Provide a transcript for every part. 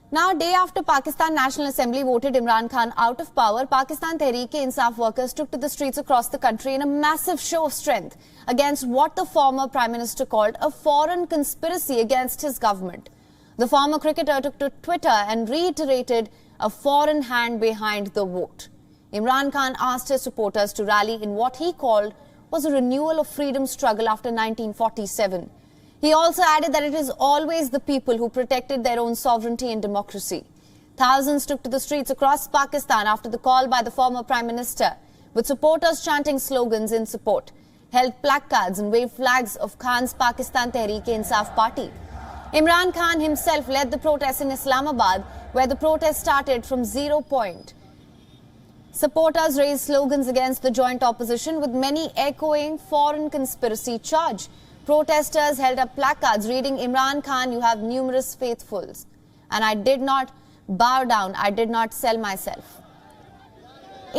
Now, a day after Pakistan National Assembly voted Imran Khan out of power, Pakistan Tehreek-e-Insaf workers took to the streets across the country in a massive show of strength against what the former Prime Minister called a foreign conspiracy against his government. The former cricketer took to Twitter and reiterated a foreign hand behind the vote. Imran Khan asked his supporters to rally in what he called was a renewal of freedom struggle after 1947. He also added that it is always the people who protected their own sovereignty and democracy. Thousands took to the streets across Pakistan after the call by the former Prime Minister, with supporters chanting slogans in support, held placards and waved flags of Khan's Pakistan Tehreek-e-Insaf party. Imran Khan himself led the protests in Islamabad, where the protest started from 0 point. Supporters raised slogans against the joint opposition, with many echoing foreign conspiracy charge. Protesters held up placards reading, "Imran Khan, you have numerous faithfuls. And I did not bow down, I did not sell myself."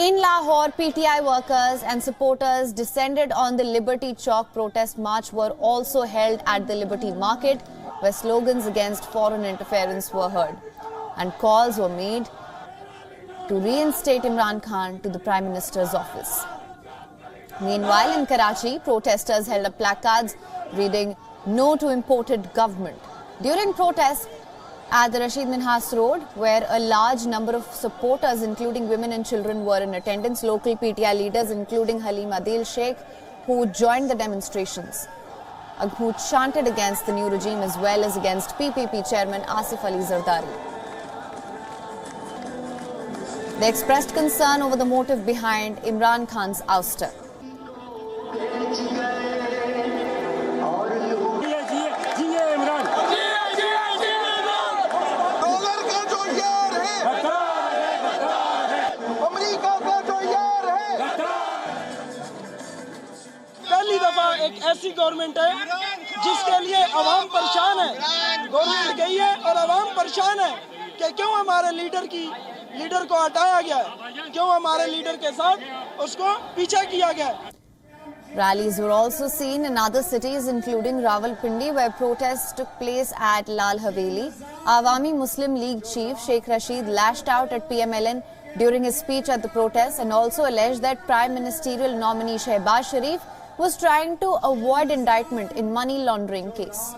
In Lahore, PTI workers and supporters descended on the Liberty Chowk protest march were also held at the Liberty Market, where slogans against foreign interference were heard. And calls were made to reinstate Imran Khan to the Prime Minister's office. Meanwhile, in Karachi, protesters held up placards reading, "No to imported government." During protests at the Rashid Minhas Road, where a large number of supporters, including women and children, were in attendance, local PTI leaders, including Halim Adil Sheikh, who joined the demonstrations, who chanted against the new regime as well as against PPP chairman Asif Ali Zardari. They expressed concern over the motive behind Imran Khan's ouster. पहली दफा एक ऐसी government है जिसके लिए अवाम परेशान है। Government गई है और अवाम परेशान है कि क्यों हमारे लीडर को हटाया गया है, क्यों हमारे लीडर के साथ उसको पीछा किया गया है। Rallies were also seen in other cities, including Rawalpindi, where protests took place at Lal Haveli. Awami Muslim League chief Sheikh Rashid lashed out at PMLN during his speech at the protest and also alleged that Prime Ministerial nominee Shehbaz Sharif was trying to avoid indictment in money laundering case.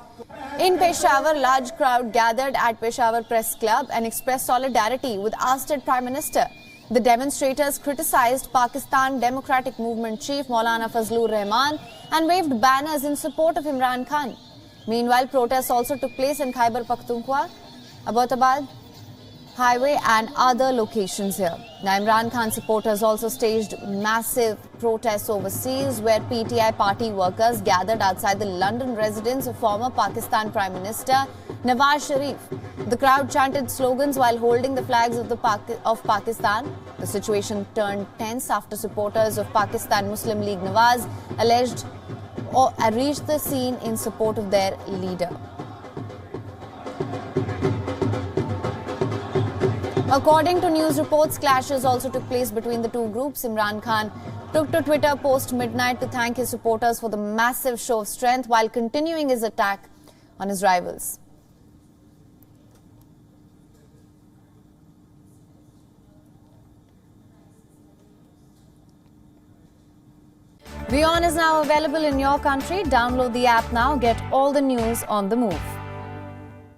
In Peshawar, large crowd gathered at Peshawar Press Club and expressed solidarity with ousted Prime Minister. The demonstrators criticized Pakistan Democratic Movement chief Maulana Fazlur Rahman and waved banners in support of Imran Khan. Meanwhile, protests also took place in Khyber Pakhtunkhwa, Abbottabad Highway and other locations here. Now, Imran Khan supporters also staged massive protests overseas, where PTI party workers gathered outside the London residence of former Pakistan Prime Minister Nawaz Sharif. The crowd chanted slogans while holding the flags of Pakistan. The situation turned tense after supporters of Pakistan Muslim League Nawaz reached the scene in support of their leader. According to news reports, clashes also took place between the two groups. Imran Khan took to Twitter post midnight to thank his supporters for the massive show of strength while continuing his attack on his rivals. WION is now available in your country. Download the app now. Get all the news on the move.